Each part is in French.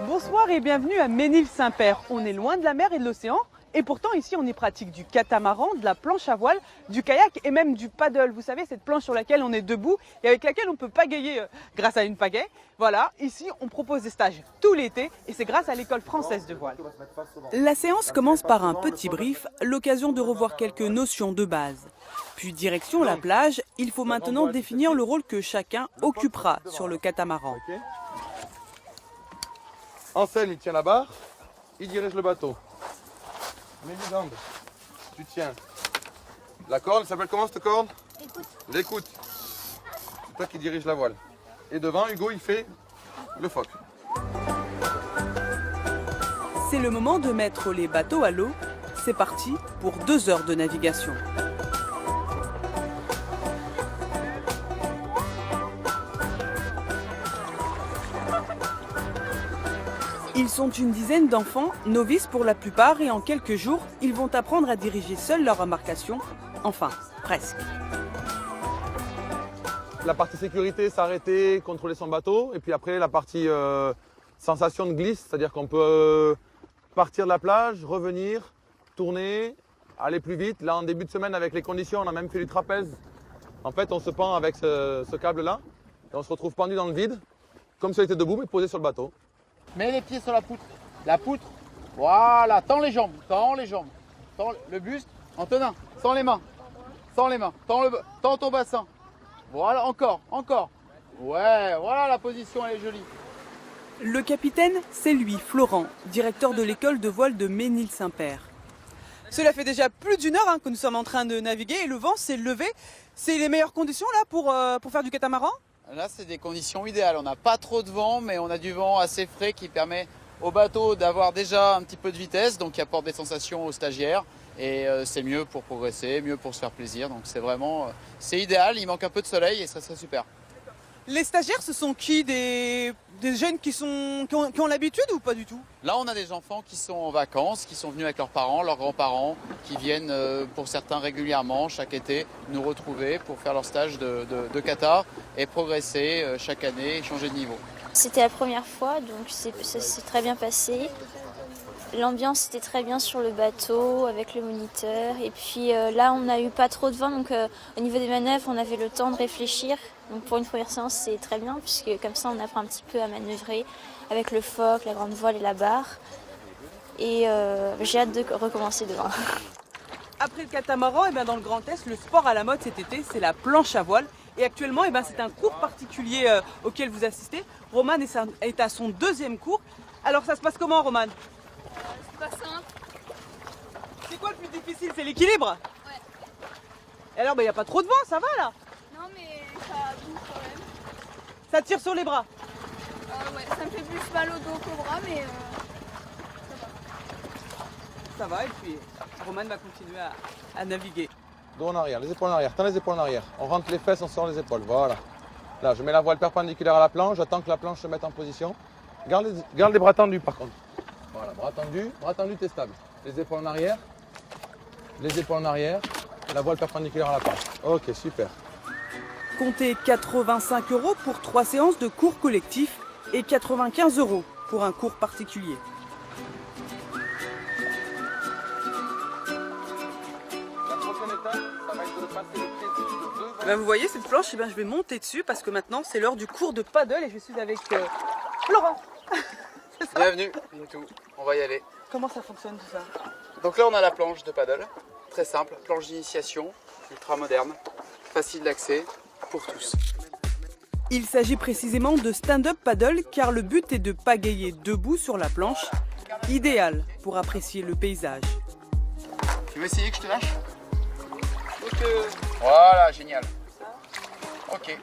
Bonsoir et bienvenue à Ménil-Saint-Père. On est loin de la mer et de l'océan et pourtant ici on y pratique du catamaran, de la planche à voile, du kayak et même du paddle. Vous savez, cette planche sur laquelle on est debout et avec laquelle on peut pagayer grâce à une pagaie. Voilà, ici on propose des stages tout l'été et c'est grâce à l'école française de voile. La séance commence par un petit brief, l'occasion de revoir quelques notions de base. Puis direction la plage, il faut maintenant définir le rôle que chacun occupera sur le catamaran. Anselme, il tient la barre, il dirige le bateau. Mets les jambes, tu tiens. La corde, elle s'appelle comment cette corde? L'écoute. L'écoute. C'est toi qui dirige la voile. Et devant, Hugo, il fait le phoque. C'est le moment de mettre les bateaux à l'eau. C'est parti pour 2 heures de navigation. Ils sont une dizaine d'enfants, novices pour la plupart, et en quelques jours, ils vont apprendre à diriger seuls leur embarcation. Enfin, presque. La partie sécurité, s'arrêter, contrôler son bateau. Et puis après, la partie sensation de glisse, c'est-à-dire qu'on peut partir de la plage, revenir, tourner, aller plus vite. Là, en début de semaine, avec les conditions, on a même fait du trapèze. En fait, on se pend avec ce câble-là et on se retrouve pendu dans le vide, comme si on était debout, mais posé sur le bateau. Mets les pieds sur la poutre. La poutre. Voilà. Tends les jambes. Tends les jambes. Tends le buste. Antonin. Sans les mains. Sans les mains. Tends ton bassin. Voilà. Encore. Encore. Ouais. Voilà, la position, elle est jolie. Le capitaine, c'est lui, Florent, directeur de l'école de voile de Ménil-Saint-Père. Cela fait déjà plus d'1 heure que nous sommes en train de naviguer et le vent s'est levé. C'est les meilleures conditions là pour faire du catamaran? Là, c'est des conditions idéales. On n'a pas trop de vent, mais on a du vent assez frais qui permet au bateau d'avoir déjà un petit peu de vitesse, donc qui apporte des sensations aux stagiaires. Et c'est mieux pour progresser, mieux pour se faire plaisir. Donc c'est vraiment, c'est idéal. Il manque un peu de soleil et ça serait super. Les stagiaires, ce sont qui? Des jeunes qui ont l'habitude ou pas du tout? Là, on a des enfants qui sont en vacances, qui sont venus avec leurs parents, leurs grands-parents, qui viennent pour certains régulièrement chaque été nous retrouver pour faire leur stage de kata et progresser chaque année et changer de niveau. C'était la première fois, donc ça s'est très bien passé. L'ambiance était très bien sur le bateau avec le moniteur. Et puis là, on n'a eu pas trop de vent, donc au niveau des manœuvres, on avait le temps de réfléchir. Donc pour une première séance, c'est très bien, puisque comme ça, on apprend un petit peu à manœuvrer avec le phoque, la grande voile et la barre. Et j'ai hâte de recommencer demain. Après le catamaran, dans le Grand Est, le sport à la mode cet été, c'est la planche à voile. Et actuellement, c'est un cours particulier auquel vous assistez. Roman est à son 2e cours. Alors ça se passe comment, Roman? C'est pas simple. C'est quoi le plus difficile? C'est l'équilibre? Ouais. Et alors, il n'y a pas trop de vent, ça va là? Non mais ça bouge quand même. Ça tire sur les bras? Ouais, ça me fait plus mal au dos qu'au bras, mais Ça va, et puis Roman va continuer à naviguer. Dos en arrière, les épaules en arrière. Tends les épaules en arrière. On rentre les fesses, on sort les épaules. Voilà. Là, je mets la voile perpendiculaire à la planche. J'attends que la planche se mette en position. Garde les bras tendus par contre. Voilà, bras tendus, t'es stable. Les épaules en arrière, la voile perpendiculaire à la planche. Ok, super. Comptez 85 € pour 3 séances de cours collectifs et 95 € pour un cours particulier. La prochaine étape, ça va être de passer le pied de 2 Vous voyez cette planche, je vais monter dessus parce que maintenant c'est l'heure du cours de paddle et je suis avec Florent. Bienvenue, Pintou. On va y aller. Comment ça fonctionne tout ça? Donc là, on a la planche de paddle. Très simple, planche d'initiation, ultra moderne, facile d'accès pour tous. Il s'agit précisément de stand-up paddle car le but est de pagayer debout sur la planche, idéal pour apprécier le paysage. Tu veux essayer que je te lâche? Voilà, génial. Ok.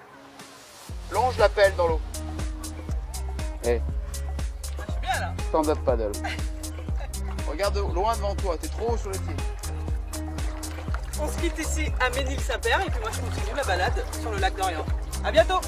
Longe la pelle dans l'eau. Hey. Je suis bien là. Stand-up paddle. Regarde loin devant toi, t'es trop haut sur les pieds. On se quitte ici à Ménil-Saint-Père et puis moi je continue ma balade sur le lac d'Orient. A bientôt!